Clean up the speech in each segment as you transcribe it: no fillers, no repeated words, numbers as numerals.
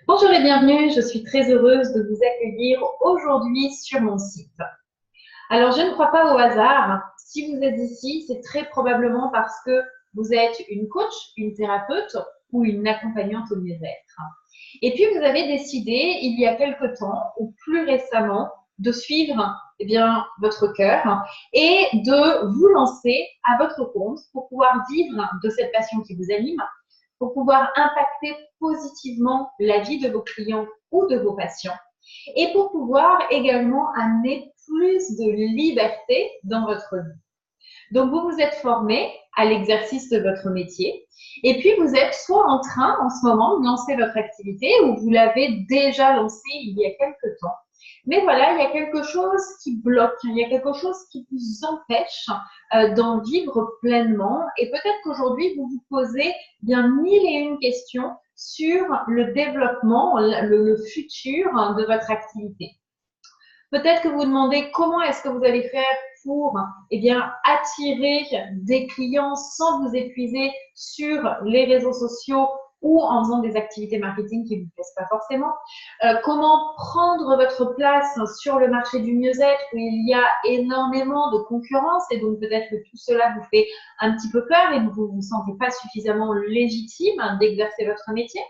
Bonjour et bienvenue, je suis très heureuse de vous accueillir aujourd'hui sur mon site. Alors, je ne crois pas au hasard. Si vous êtes ici, c'est très probablement parce que vous êtes une coach, une thérapeute ou une accompagnante au mieux-être. Et puis, vous avez décidé, il y a quelque temps ou plus récemment, de suivre votre cœur et de vous lancer à votre compte pour pouvoir vivre de cette passion qui vous anime, pour pouvoir impacter positivement la vie de vos clients ou de vos patients et pour pouvoir également amener plus de liberté dans votre vie. Donc, vous vous êtes formé à l'exercice de votre métier et puis vous êtes soit en train en ce moment de lancer votre activité ou vous l'avez déjà lancé il y a quelque temps. Mais voilà, il y a quelque chose qui bloque, il y a quelque chose qui vous empêche d'en vivre pleinement. Et peut-être qu'aujourd'hui, vous vous posez bien mille et une questions sur le développement, le futur de votre activité. Peut-être que vous vous demandez comment est-ce que vous allez faire pour attirer des clients sans vous épuiser sur les réseaux sociaux ou en faisant des activités marketing qui ne vous plaisent pas forcément. Comment prendre votre place sur le marché du mieux-être où il y a énormément de concurrence et donc peut-être que tout cela vous fait un petit peu peur et vous ne vous sentez pas suffisamment légitime d'exercer votre métier.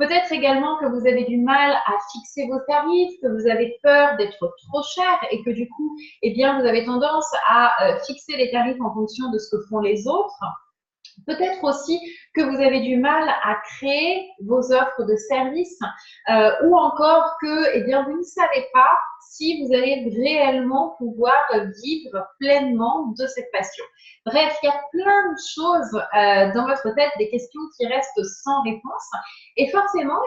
Peut-être également que vous avez du mal à fixer vos tarifs, que vous avez peur d'être trop cher et que du coup, vous avez tendance à fixer les tarifs en fonction de ce que font les autres. Peut-être aussi que vous avez du mal à créer vos offres de services ou encore que vous ne savez pas si vous allez réellement pouvoir vivre pleinement de cette passion. Bref, il y a plein de choses dans votre tête, des questions qui restent sans réponse et forcément,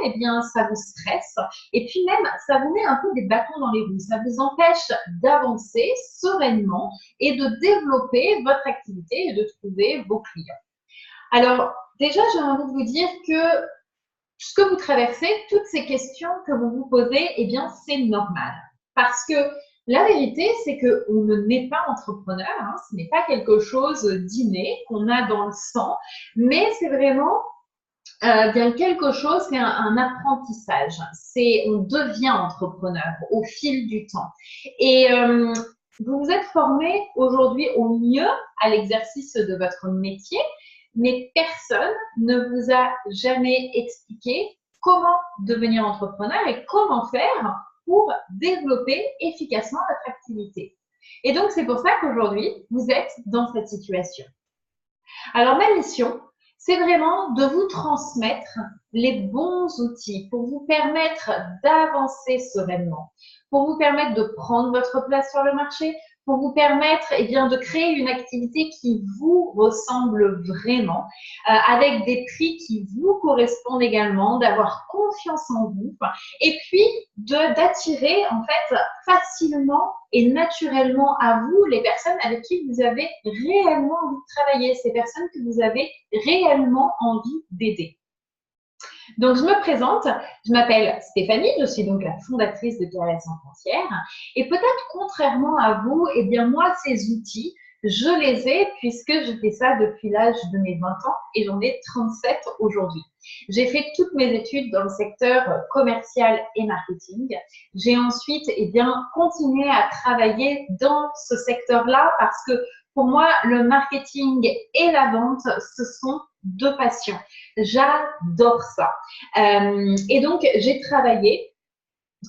ça vous stresse et puis même, ça vous met un peu des bâtons dans les roues. Ça vous empêche d'avancer sereinement et de développer votre activité et de trouver vos clients. Alors, déjà, j'ai envie de vous dire que ce que vous traversez, toutes ces questions que vous vous posez, c'est normal. Parce que la vérité, c'est qu'on ne naît pas entrepreneur, hein, ce n'est pas quelque chose d'inné qu'on a dans le sang, mais c'est vraiment quelque chose, c'est un apprentissage. On devient entrepreneur au fil du temps. Et vous vous êtes formé aujourd'hui au mieux à l'exercice de votre métier, mais personne ne vous a jamais expliqué comment devenir entrepreneur et comment faire pour développer efficacement votre activité. Et donc, c'est pour ça qu'aujourd'hui, vous êtes dans cette situation. Alors, ma mission, c'est vraiment de vous transmettre les bons outils pour vous permettre d'avancer sereinement, pour vous permettre de prendre votre place sur le marché, pour vous permettre de créer une activité qui vous ressemble vraiment, avec des prix qui vous correspondent également, d'avoir confiance en vous et puis d'attirer en fait facilement et naturellement à vous les personnes avec qui vous avez réellement envie de travailler, ces personnes que vous avez réellement envie d'aider. Donc, je me présente, je m'appelle Stéphanie, je suis donc la fondatrice de Caresse Foncière. Et peut-être contrairement à vous, moi, ces outils, je les ai puisque je fais ça depuis l'âge de mes 20 ans et j'en ai 37 aujourd'hui. J'ai fait toutes mes études dans le secteur commercial et marketing. J'ai ensuite continué à travailler dans ce secteur-là parce que pour moi, le marketing et la vente, ce sont deux passions. J'adore ça. Et donc, j'ai travaillé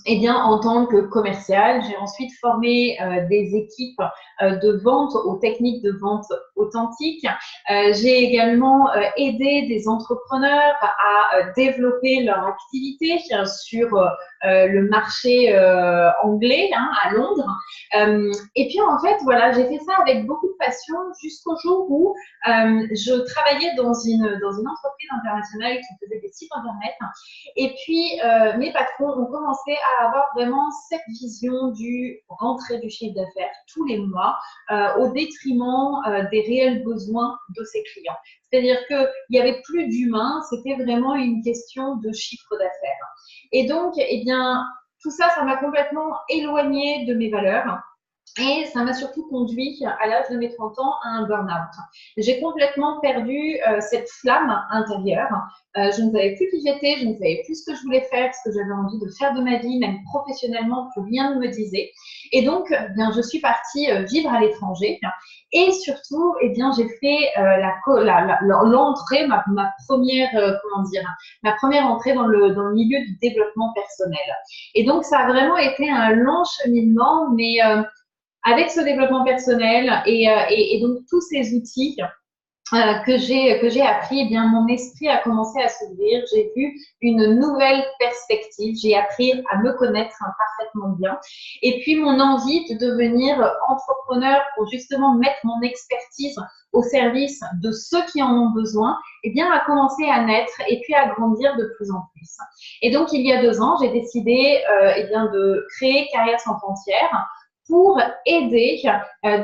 en tant que commercial, j'ai ensuite formé des équipes de vente aux techniques de vente authentique. J'ai également aidé des entrepreneurs à développer leur activité sur le marché anglais à Londres. Et puis en fait, voilà, j'ai fait ça avec beaucoup de passion jusqu'au jour où je travaillais dans une entreprise internationale qui faisait des sites internet. Et puis, mes patrons ont commencé à avoir vraiment cette vision du rentrée du chiffre d'affaires tous les mois au détriment des réels besoins de ses clients. C'est-à-dire qu'il n'y avait plus d'humain, c'était vraiment une question de chiffre d'affaires. Et donc, tout ça, ça m'a complètement éloignée de mes valeurs. Et ça m'a surtout conduit à l'âge de mes 30 ans à un burn-out. J'ai complètement perdu cette flamme intérieure. Je ne savais plus qui j'étais, je ne savais plus ce que je voulais faire, ce que j'avais envie de faire de ma vie, même professionnellement, plus rien ne me disait. Et donc, bien, je suis partie vivre à l'étranger. Et surtout, eh bien, j'ai fait l'entrée, ma première, comment dire, ma première entrée dans le milieu du développement personnel. Et donc, ça a vraiment été un long cheminement, mais avec ce développement personnel et donc tous ces outils que j'ai appris, eh bien mon esprit a commencé à s'ouvrir. J'ai vu une nouvelle perspective. J'ai appris à me connaître parfaitement bien. Et puis mon envie de devenir entrepreneur pour justement mettre mon expertise au service de ceux qui en ont besoin, eh bien a commencé à naître et puis à grandir de plus en plus. Et donc il y a 2 ans, j'ai décidé eh bien de créer Carrière sans frontières pour aider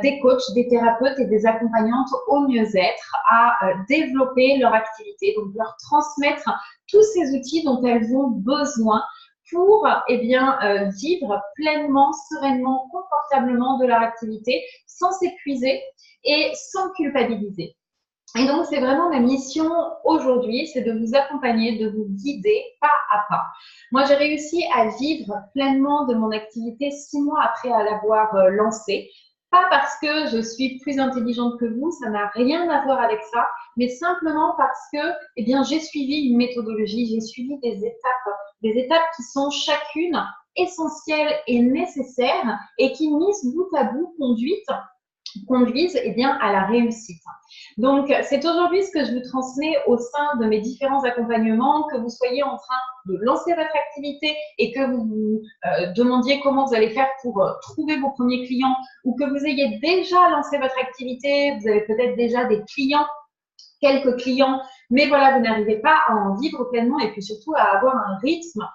des coachs, des thérapeutes et des accompagnantes au mieux-être à développer leur activité, donc leur transmettre tous ces outils dont elles ont besoin pour eh bien, vivre pleinement, sereinement, confortablement de leur activité sans s'épuiser et sans culpabiliser. Et donc, c'est vraiment ma mission aujourd'hui, c'est de vous accompagner, de vous guider pas à pas. Moi, j'ai réussi à vivre pleinement de mon activité 6 mois après l'avoir lancée. Pas parce que je suis plus intelligente que vous, ça n'a rien à voir avec ça, mais simplement parce que, eh bien, j'ai suivi une méthodologie, j'ai suivi des étapes qui sont chacune essentielles et nécessaires et qui, mises bout à bout, conduisent eh bien, à la réussite. Donc, c'est aujourd'hui ce que je vous transmets au sein de mes différents accompagnements, que vous soyez en train de lancer votre activité et que vous vous demandiez comment vous allez faire pour trouver vos premiers clients ou que vous ayez déjà lancé votre activité, vous avez peut-être déjà des clients, quelques clients, mais voilà, vous n'arrivez pas à en vivre pleinement et puis surtout à avoir un rythme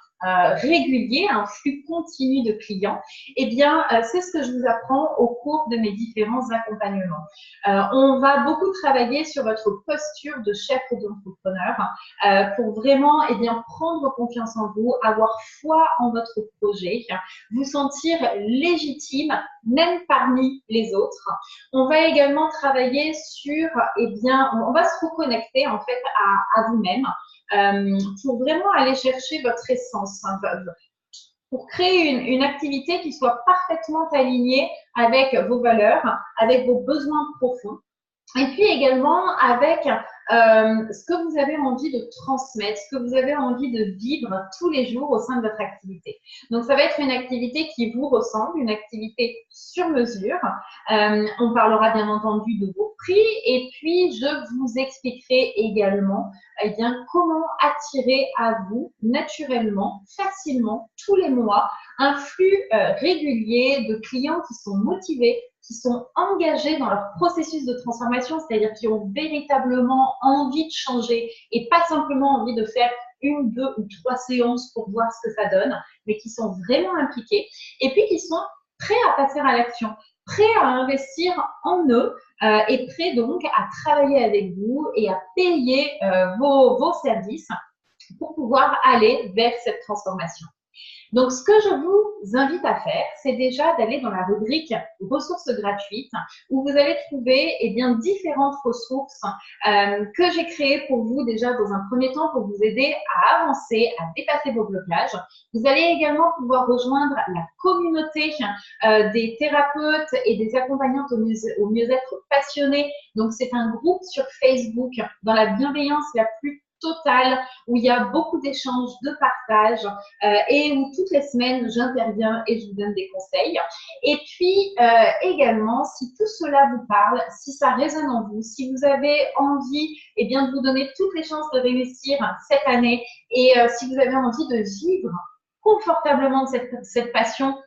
régulier, un flux continu de clients, eh bien, c'est ce que je vous apprends au cours de mes différents accompagnements. On va beaucoup travailler sur votre posture de chef ou d'entrepreneur pour vraiment eh bien, prendre confiance en vous, avoir foi en votre projet, vous sentir légitime même parmi les autres. On va également travailler sur, eh bien, on va se reconnecter en fait à vous-même pour vraiment aller chercher votre essence, hein, pour créer une activité qui soit parfaitement alignée avec vos valeurs, avec vos besoins profonds. Et puis également avec ce que vous avez envie de transmettre, ce que vous avez envie de vivre tous les jours au sein de votre activité. Donc, ça va être une activité qui vous ressemble, une activité sur mesure. On parlera bien entendu de vos prix et puis je vous expliquerai également eh bien, comment attirer à vous naturellement, facilement, tous les mois, un flux régulier de clients qui sont motivés, qui sont engagés dans leur processus de transformation, c'est-à-dire qui ont véritablement envie de changer et pas simplement envie de faire 1, 2 ou 3 séances pour voir ce que ça donne, mais qui sont vraiment impliqués et puis qui sont prêts à passer à l'action, prêts à investir en eux et prêts donc à travailler avec vous et à payer vos services pour pouvoir aller vers cette transformation. Donc, ce que je vous invite à faire, c'est déjà d'aller dans la rubrique ressources gratuites où vous allez trouver eh bien, différentes ressources que j'ai créées pour vous déjà dans un premier temps pour vous aider à avancer, à dépasser vos blocages. Vous allez également pouvoir rejoindre la communauté des thérapeutes et des accompagnantes au mieux-être passionnés. Donc, c'est un groupe sur Facebook dans la bienveillance la plus totale, où il y a beaucoup d'échanges, de partages et où toutes les semaines, j'interviens et je vous donne des conseils. Et puis, également, si tout cela vous parle, si ça résonne en vous, si vous avez envie eh bien, de vous donner toutes les chances de réussir cette année et si vous avez envie de vivre confortablement de cette passion,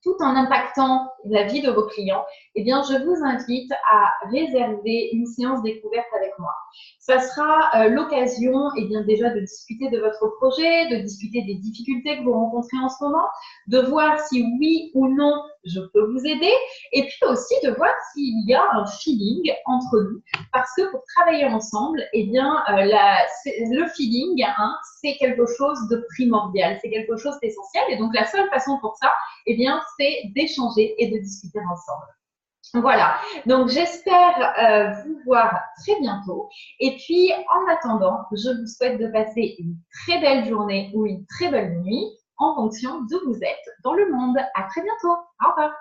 tout en impactant la vie de vos clients, eh bien, je vous invite à réserver une séance découverte avec moi. Ça sera l'occasion, eh bien, déjà de discuter de votre projet, de discuter des difficultés que vous rencontrez en ce moment, de voir si oui ou non je peux vous aider, et puis aussi de voir s'il y a un feeling entre nous, parce que pour travailler ensemble, eh bien, le feeling, hein, c'est quelque chose de primordial, c'est quelque chose d'essentiel, et donc la seule façon pour ça, eh bien, c'est d'échanger et de discuter ensemble. Voilà, donc j'espère vous voir très bientôt. Et puis, en attendant, je vous souhaite de passer une très belle journée ou une très belle nuit en fonction d'où vous êtes dans le monde. À très bientôt. Au revoir.